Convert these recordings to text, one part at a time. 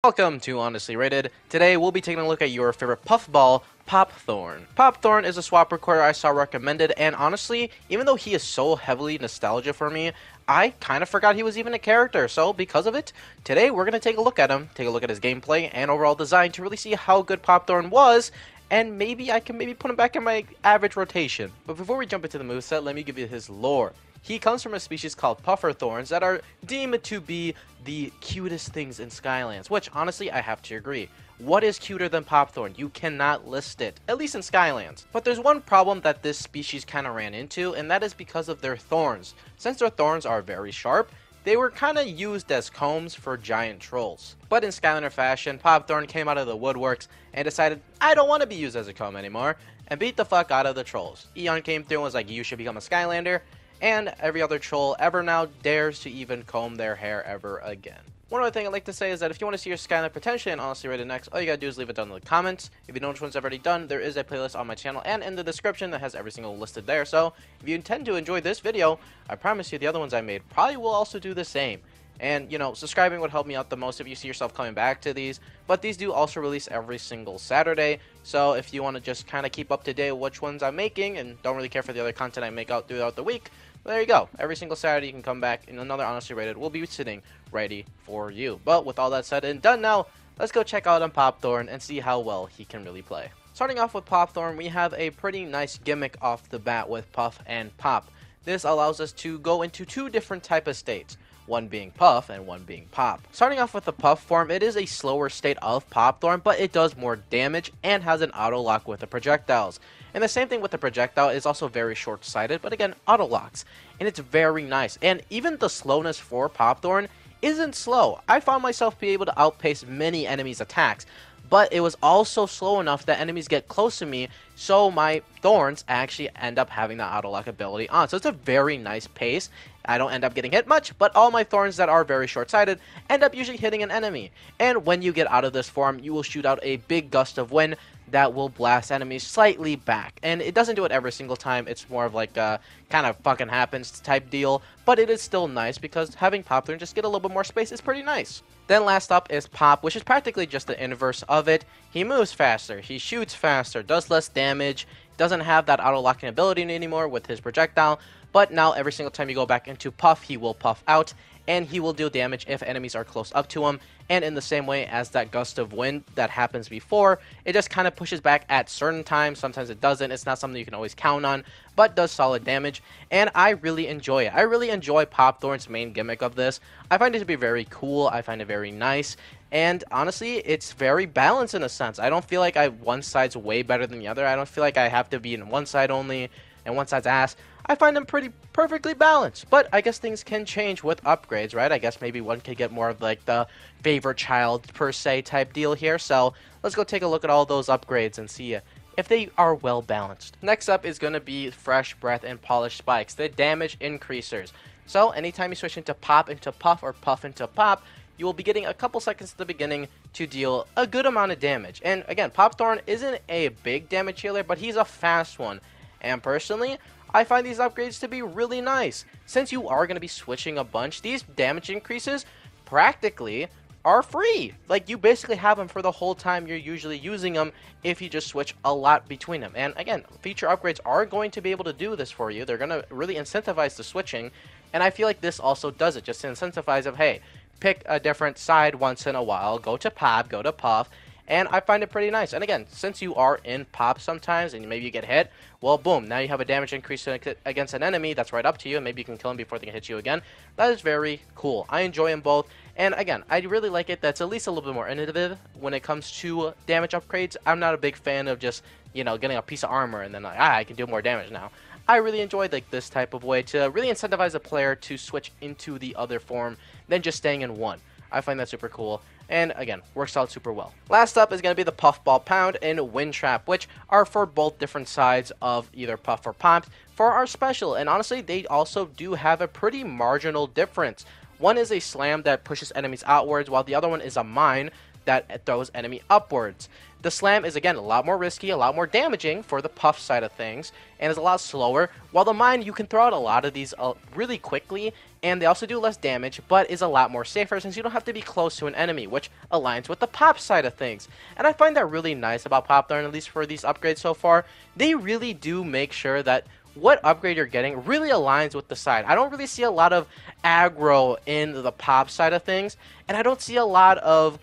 Welcome to Honestly Rated. Today we'll be taking a look at your favorite puffball, Pop Thorn. Pop Thorn is a swap recorder I saw recommended, and honestly, even though he is so heavily nostalgia for me, I kind of forgot he was even a character, so because of it, today we're going to take a look at him, take a look at his gameplay and overall design to really see how good Pop Thorn was, and maybe I can put him back in my average rotation. But before we jump into the moveset, let me give you his lore. He comes from a species called puffer thorns that are deemed to be the cutest things in Skylands, which honestly I have to agree. What is cuter than Popthorn? You cannot list it, at least in Skylands. But there's one problem that this species kind of ran into, and that is because of their thorns. Since their thorns are very sharp, they were kind of used as combs for giant trolls. But in Skylander fashion, Popthorn came out of the woodworks and decided, I don't want to be used as a comb anymore, and beat the fuck out of the trolls. Eon came through and was like, you should become a Skylander, and every other troll ever now dares to even comb their hair ever again. One other thing I'd like to say is that if you want to see your Skylander potentially and honestly rated next, all you gotta do is leave it down in the comments. If you know which one's already done, there is a playlist on my channel and in the description that has every single listed there. So if you intend to enjoy this video, I promise you the other ones I made probably will also do the same. And, you know, subscribing would help me out the most if you see yourself coming back to these. But these do also release every single Saturday. So if you want to just kind of keep up to date with which ones I'm making and don't really care for the other content I make out throughout the week, well, there you go. Every single Saturday you can come back and another Honestly Rated will be sitting ready for you. But with all that said and done now, let's go check out on Popthorn and see how well he can really play. Starting off with Popthorn, we have a pretty nice gimmick off the bat with Puff and Pop. This allows us to go into two different type of states. One being Puff and one being Pop. Starting off with the Puff form, it is a slower state of Popthorn, but it does more damage and has an auto lock with the projectiles. And the same thing with the projectile is also very short-sighted, but again, auto locks. And it's very nice. And even the slowness for Popthorn isn't slow. I found myself being able to outpace many enemies' attacks, but it was also slow enough that enemies get close to me, so my thorns actually end up having that auto lock ability on. So it's a very nice pace. I don't end up getting hit much, but all my thorns that are very short-sighted end up usually hitting an enemy. And when you get out of this form, you will shoot out a big gust of wind that will blast enemies slightly back. And it doesn't do it every single time. It's more of like a kind of fucking happens type deal, but it is still nice because having Popthorn just get a little bit more space is pretty nice. Then last up is Pop, which is practically just the inverse of it. He moves faster, he shoots faster, does less damage, doesn't have that auto-locking ability anymore with his projectile, but now every single time you go back into Puff, he will puff out, and he will deal damage if enemies are close up to him. And in the same way as that gust of wind that happens before, it just kind of pushes back at certain times. Sometimes it doesn't. It's not something you can always count on, but does solid damage. And I really enjoy it. I really enjoy Popthorn's main gimmick of this. I find it to be very cool. I find it very nice. And honestly, it's very balanced in a sense. I don't feel like one side's way better than the other. I don't feel like I have to be in one side only and one side's ass. I find them pretty perfectly balanced, but I guess things can change with upgrades, right? I guess maybe one could get more of like the favorite child per se type deal here. So let's go take a look at all those upgrades and see if they are well balanced. Next up is going to be Fresh Breath and Polished Spikes, the damage increasers. So anytime you switch into Pop into Puff or Puff into Pop, you will be getting a couple seconds at the beginning to deal a good amount of damage. And again, Popthorn isn't a big damage healer, but he's a fast one. And personally, I find these upgrades to be really nice. Since you are going to be switching a bunch, these damage increases practically are free. Like, you basically have them for the whole time you're usually using them if you just switch a lot between them. And again, feature upgrades are going to be able to do this for you. They're going to really incentivize the switching. And I feel like this also does it, just to incentivize of, hey, pick a different side once in a while, go to Pop, go to Puff. And I find it pretty nice. And again, since you are in Pop sometimes and maybe you get hit, well, boom, now you have a damage increase against an enemy that's right up to you. And maybe you can kill them before they can hit you again. That is very cool. I enjoy them both. And again, I really like it that's at least a little bit more innovative when it comes to damage upgrades. I'm not a big fan of just, you know, getting a piece of armor and then like, I can do more damage now. I really enjoyed like this type of way to really incentivize a player to switch into the other form than just staying in one. I find that super cool. And again, works out super well. Last up is going to be the Puffball Pound and Wind Trap, which are for both different sides of either Puff or Pop for our special. And honestly, they also do have a pretty marginal difference. One is a slam that pushes enemies outwards, while the other one is a mine that throws enemy upwards. The slam is, again, a lot more risky, a lot more damaging for the puff side of things, and is a lot slower, while the mine, you can throw out a lot of these really quickly, and they also do less damage, but is a lot more safer since you don't have to be close to an enemy, which aligns with the pop side of things. And I find that really nice about Pop Thorn, at least for these upgrades so far. They really do make sure that what upgrade you're getting really aligns with the side. I don't really see a lot of aggro in the pop side of things, and I don't see a lot of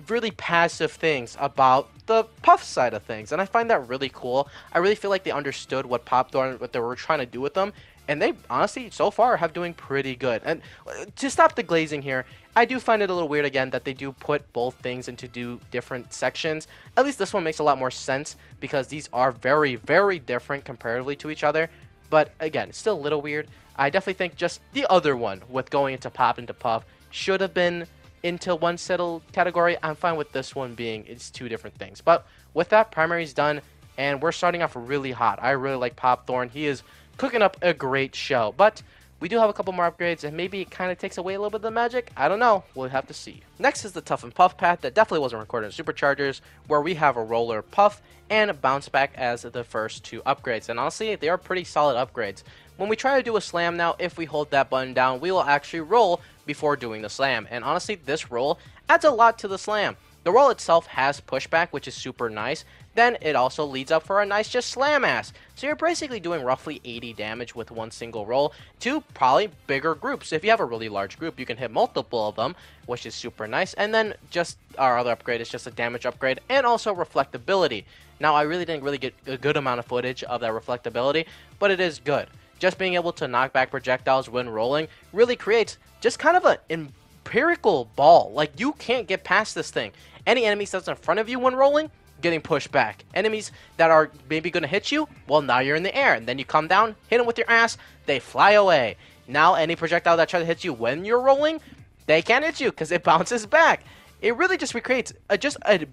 really passive things about the puff side of things, and I find that really cool. I really feel like they understood what Pop Thorn, what they were trying to do with them, and they honestly so far have doing pretty good. And to stop the glazing here, I do find it a little weird again that they do put both things into different sections. At least this one makes a lot more sense because these are very, very different comparatively to each other. But again, still a little weird. I definitely think just the other one with going into pop into puff should have been into one settled category. I'm fine with this one being it's two different things. But with that, primary's done, and we're starting off really hot. I really like Pop Thorn. He is cooking up a great show. But we do have a couple more upgrades, and maybe it kind of takes away a little bit of the magic. I don't know. We'll have to see. Next is the Tough and Puff path that definitely wasn't recorded in Superchargers, where we have a Roller Puff and a Bounce Back as the first two upgrades. And honestly, they are pretty solid upgrades. When we try to do a slam now, if we hold that button down, we will actually roll before doing the slam. And honestly, this roll adds a lot to the slam. The roll itself has pushback, which is super nice. Then it also leads up for a nice just slam ass. So you're basically doing roughly 80 damage with one single roll to probably bigger groups. If you have a really large group, you can hit multiple of them, which is super nice. And then just our other upgrade is just a damage upgrade and also reflectability. Now, I really didn't get a good amount of footage of that reflectability, but it is good. Just being able to knock back projectiles when rolling really creates just kind of an empirical ball. Like, you can't get past this thing. Any enemies that's in front of you when rolling, getting pushed back. Enemies that are maybe going to hit you, well, now you're in the air. And then you come down, hit them with your ass, they fly away. Now, any projectile that tries to hit you when you're rolling, they can't hit you because it bounces back. It really just recreates an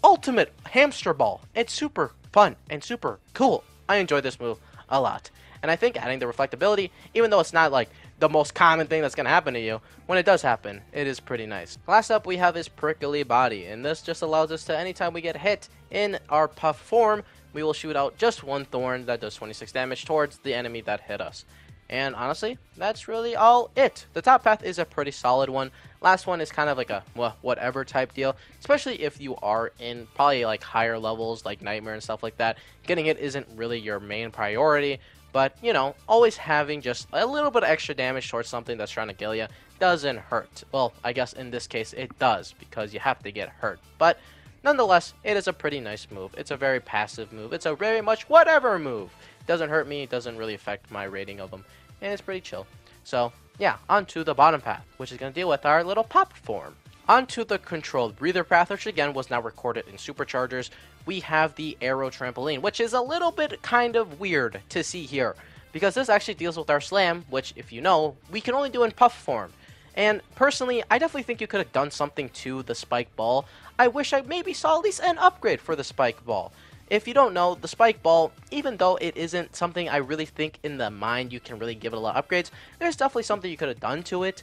ultimate hamster ball. It's super fun and super cool. I enjoy this move a lot. And I think adding the reflectability, even though it's not like the most common thing that's going to happen to you, when it does happen, it is pretty nice. Last up, we have his prickly body, and this just allows us to, anytime we get hit in our puff form, we will shoot out just one thorn that does 26 damage towards the enemy that hit us. And honestly, that's really all it. The top path is a pretty solid one. Last one is kind of like a whatever type deal, especially if you are in probably like higher levels like Nightmare and stuff like that. Getting it isn't really your main priority. But, you know, always having just a little bit of extra damage towards something that's trying to kill you doesn't hurt. Well, I guess in this case it does, because you have to get hurt. But nonetheless, it is a pretty nice move. It's a very passive move. It's a very much whatever move. Doesn't hurt me. It doesn't really affect my rating of them. And it's pretty chill. So, yeah, on to the bottom path, which is going to deal with our little pop form. Onto the controlled breather path, which again was now recorded in Superchargers. We have the arrow trampoline, which is a little bit kind of weird to see here, because this actually deals with our slam, which, if you know, we can only do in puff form. And personally, I definitely think you could have done something to the spike ball. I wish I maybe saw at least an upgrade for the spike ball. If you don't know, the spike ball, even though it isn't something I really think in the mind you can really give it a lot of upgrades, there's definitely something you could have done to it.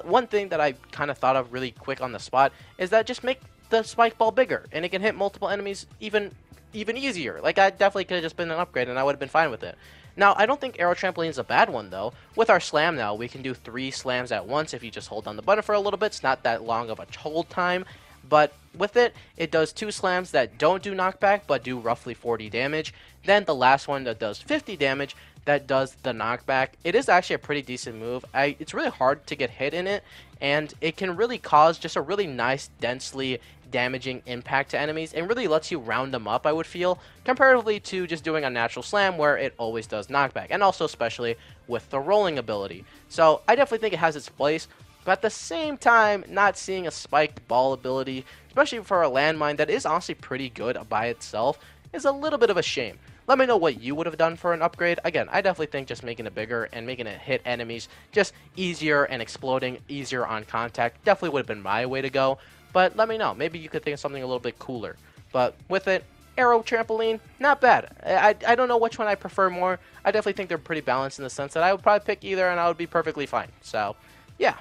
One thing that I kind of thought of really quick on the spot is that just make the spike ball bigger, and it can hit multiple enemies even easier. Like, I definitely could have just been an upgrade, and I would have been fine with it. Now, I don't think arrow trampoline is a bad one, though. With our slam now, we can do 3 slams at once if you just hold down the button for a little bit. It's not that long of a hold time. But with it, it does 2 slams that don't do knockback, but do roughly 40 damage. Then the last one that does 50 damage, that does the knockback. It is actually a pretty decent move. It's really hard to get hit in it, and it can really cause just a really nice, densely damaging impact to enemies, and really lets you round them up, I would feel, comparatively to just doing a natural slam where it always does knockback, and also especially with the rolling ability. So I definitely think it has its place. But at the same time, not seeing a spiked ball ability, especially for a landmine that is honestly pretty good by itself, is a little bit of a shame. Let me know what you would have done for an upgrade. Again, I definitely think just making it bigger and making it hit enemies just easier and exploding easier on contact definitely would have been my way to go. But let me know. Maybe you could think of something a little bit cooler. But with it, arrow trampoline, not bad. I don't know which one I prefer more. I definitely think they're pretty balanced in the sense that I would probably pick either and I would be perfectly fine. So, yeah.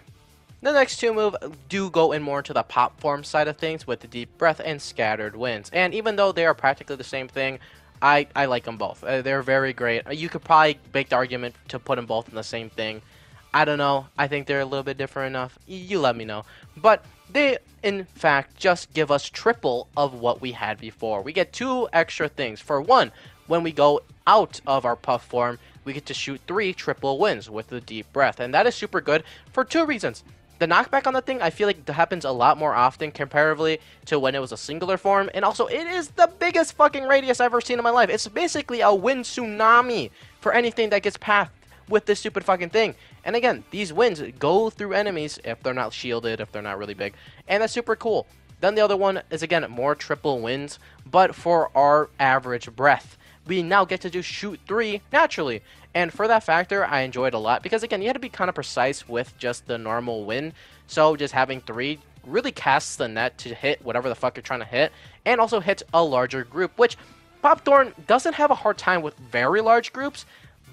The next two moves do go in more into the pop form side of things with the deep breath and scattered winds. And even though they are practically the same thing, I like them both. They're very great. You could probably make the argument to put them both in the same thing. I don't know. I think they're a little bit different enough. You let me know. But they, in fact, just give us triple of what we had before. We get 2 extra things. For one, when we go out of our puff form, we get to shoot 3 triple winds with the deep breath. And that is super good for 2 reasons. The knockback on the thing, I feel like it happens a lot more often comparatively to when it was a singular form. And also, it is the biggest fucking radius I've ever seen in my life. It's basically a wind tsunami for anything that gets pathed with this stupid fucking thing. And again, these winds go through enemies if they're not shielded, if they're not really big. And that's super cool. Then the other one is, again, more triple winds, but for our average breath. We now get to just shoot 3 naturally. And for that factor, I enjoyed a lot. Because, again, you had to be kind of precise with just the normal wind. So just having 3 really casts the net to hit whatever the fuck you're trying to hit. And also hits a larger group, which Pop Thorn doesn't have a hard time with very large groups.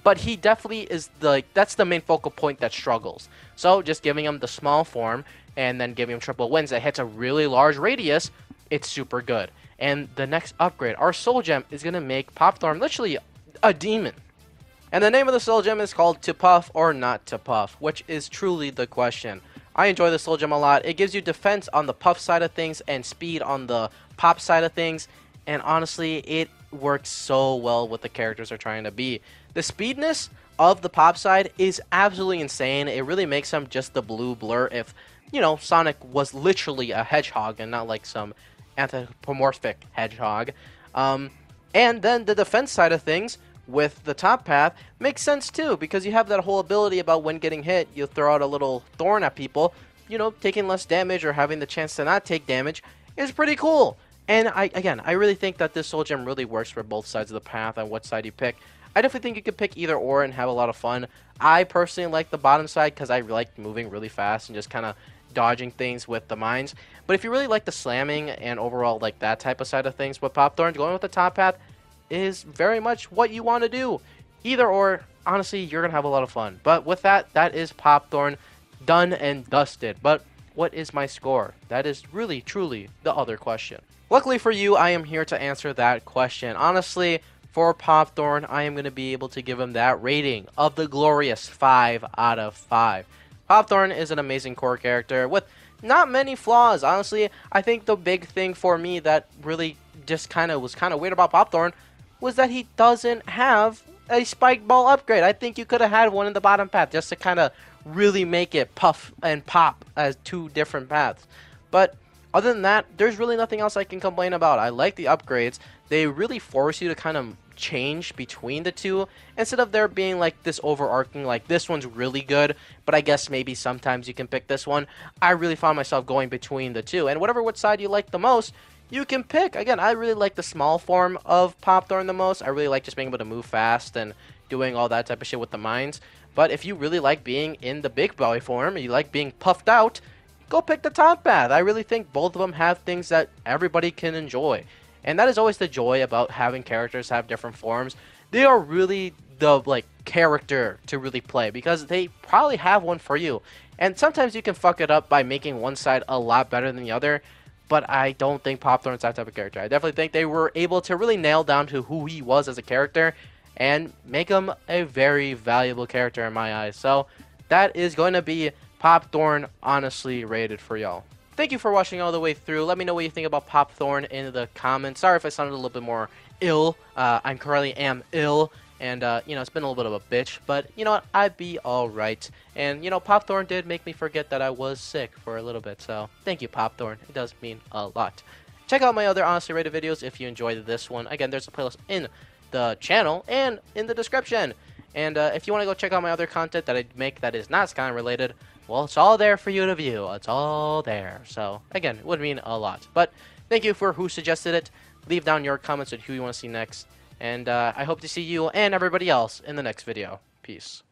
But he definitely is that's the main focal point that struggles. So just giving him the small form and then giving him triple winds that hits a really large radius, it's super good. And the next upgrade, our Soul Gem, is going to make Pop Thorn literally a demon. And the name of the Soul Gem is called To Puff or Not To Puff, which is truly the question. I enjoy the Soul Gem a lot. It gives you defense on the puff side of things and speed on the pop side of things. And honestly, it works so well with the characters are trying to be. The speedness of the pop side is absolutely insane. It really makes him just the blue blur if, you know, Sonic was literally a hedgehog and not like some anthropomorphic hedgehog. And then the defense side of things with the top path makes sense too, because you have that whole ability about when getting hit, you throw out a little thorn at people, you know, taking less damage or having the chance to not take damage is pretty cool. And I really think that this Soul Gem really works for both sides of the path and what side you pick. I definitely think you could pick either or and have a lot of fun. I personally like the bottom side because I like moving really fast and just kind of dodging things with the mines. But if you really like the slamming and overall like that type of side of things with Pop Thorn, going with the top path is very much what you want to do. Either or, honestly, you're going to have a lot of fun. But with that, that is Pop Thorn done and dusted. But what is my score? That is really, truly the other question. Luckily for you, I am here to answer that question. Honestly, for Pop Thorn, I am going to be able to give him that rating of the glorious 5 out of 5. Pop Thorn is an amazing core character with not many flaws. Honestly, I think the big thing for me that really just was weird about Pop Thorn was that he doesn't have a spike ball upgrade. I think you could have had one in the bottom path just to kind of really make it puff and pop as 2 different paths. But other than that, there's really nothing else I can complain about. I like the upgrades. They really force you to kind of change between the 2 instead of there being like this overarching like this one's really good, but I guess maybe sometimes you can pick this one. I really found myself going between the 2, and which side you like the most, you can pick. Again, I really like the small form of Pop Thorn the most. I really like just being able to move fast and doing all that type of shit with the mines. But if you really like being in the big boy form, you like being puffed out, go pick the top path. I really think both of them have things that everybody can enjoy. And that is always the joy about having characters have different forms. They are really the character to really play because they probably have one for you. And sometimes you can fuck it up by making one side a lot better than the other. But I don't think Pop Thorn's that type of character. I definitely think they were able to really nail down to who he was as a character and make him a very valuable character in my eyes. So that is going to be Pop Thorn honestly rated for y'all. Thank you for watching all the way through. Let me know what you think about Pop Thorn in the comments. Sorry if I sounded a little bit more ill. I currently am ill. And, you know, it's been a little bit of a bitch. But, you know what? I'd be alright. And, you know, Pop Thorn did make me forget that I was sick for a little bit. So, thank you, Pop Thorn. It does mean a lot. Check out my other honestly rated videos if you enjoyed this one. Again, there's a playlist in the channel and in the description. And if you want to go check out my other content that I make that is not Skyrim related, well, it's all there for you to view. It's all there. So, again, it would mean a lot. But thank you for who suggested it. Leave down your comments on who you want to see next. And I hope to see you and everybody else in the next video. Peace.